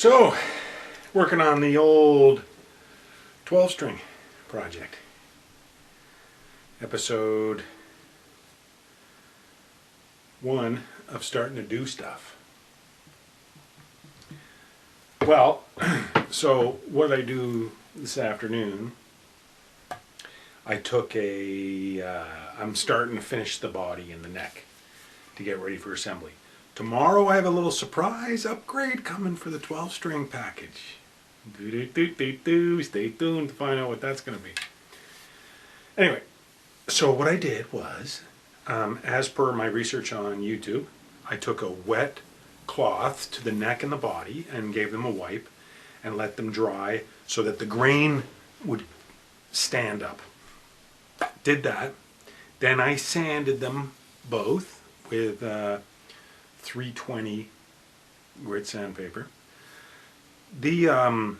So, working on the old 12-string project. Episode 1 of starting to do stuff. Well, so what did I do this afternoon? I took I'm starting to finish the body and the neck to get ready for assembly. Tomorrow I have a little surprise upgrade coming for the 12-string package. Stay tuned to find out what that's going to be. Anyway, so what I did was, as per my research on YouTube, I took a wet cloth to the neck and the body and gave them a wipe and let them dry so that the grain would stand up. Did that. Then I sanded them both with 320 grit sandpaper. The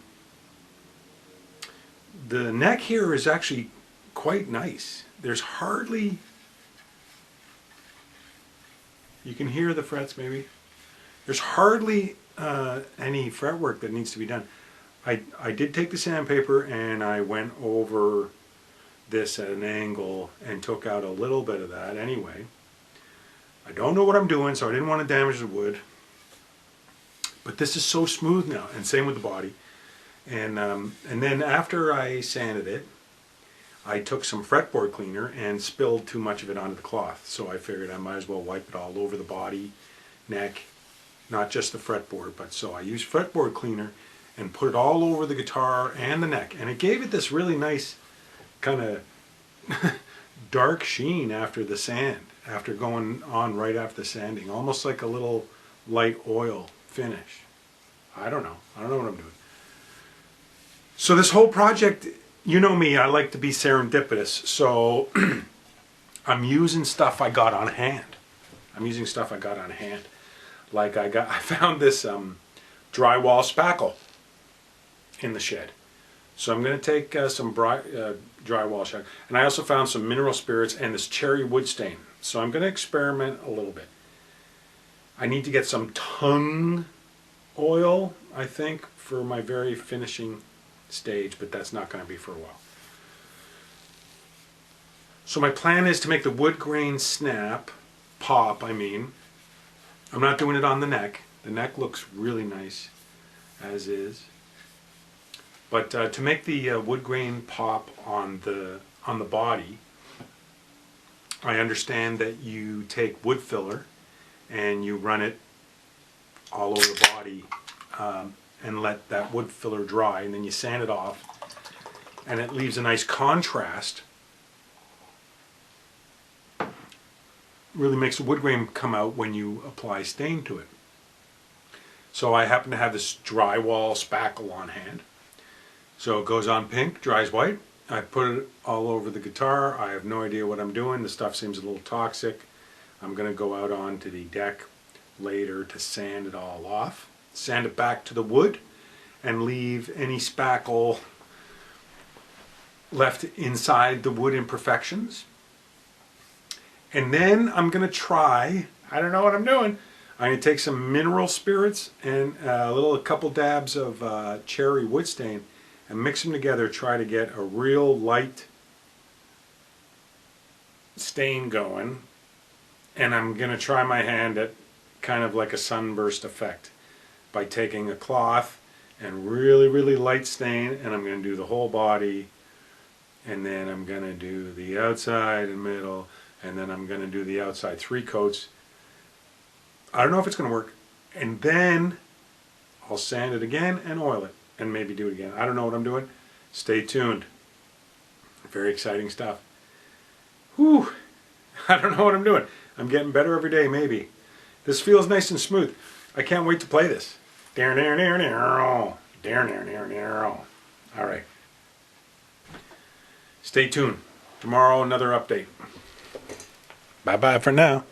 neck here is actually quite nice. There's hardly, you can hear the frets maybe. There's hardly any fretwork that needs to be done. I did take the sandpaper and I went over this at an angle and took out a little bit of that anyway. I don't know what I'm doing, so I didn't want to damage the wood. But this is so smooth now, and same with the body. And then after I sanded it, I took some fretboard cleaner and spilled too much of it onto the cloth. So I figured I might as well wipe it all over the body, neck, not just the fretboard. But so I used fretboard cleaner and put it all over the guitar and the neck. And it gave it this really nice kind of dark sheen after the sand, after going on right after the sanding. Almost like a little light oil finish. I don't know what I'm doing. So this whole project, you know me, I like to be serendipitous, so I'm using stuff I got on hand. Like I found this drywall spackle in the shed. So I'm going to take some drywall shack, and I also found some mineral spirits and this cherry wood stain. So I'm going to experiment a little bit. I need to get some tung oil, I think, for my very finishing stage, but that's not going to be for a while. So my plan is to make the wood grain pop. I'm not doing it on the neck. The neck looks really nice as is. But to make the wood grain pop on the body, I understand that you take wood filler and you run it all over the body and let that wood filler dry, and then you sand it off, and it leaves a nice contrast. Really makes the wood grain come out when you apply stain to it. So I happen to have this drywall spackle on hand. So it goes on pink, dries white. I put it all over the guitar. I have no idea what I'm doing. The stuff seems a little toxic. I'm going to go out onto the deck later to sand it all off. Sand it back to the wood and leave any spackle left inside the wood imperfections. And then I'm going to try, I don't know what I'm doing. I'm going to take some mineral spirits and a couple dabs of cherry wood stain and mix them together, try to get a real light stain going. And I'm going to try my hand at kind of like a sunburst effect by taking a cloth and really, really light stain, and I'm going to do the whole body, and then I'm going to do the outside and middle, and then I'm going to do the outside 3 coats. I don't know if it's going to work. And then I'll sand it again and oil it and maybe do it again. I don't know what I'm doing. Stay tuned. Very exciting stuff. Whew. I don't know what I'm doing. I'm getting better every day, maybe. This feels nice and smooth. I can't wait to play this. All right. Stay tuned. Tomorrow, another update. Bye-bye for now.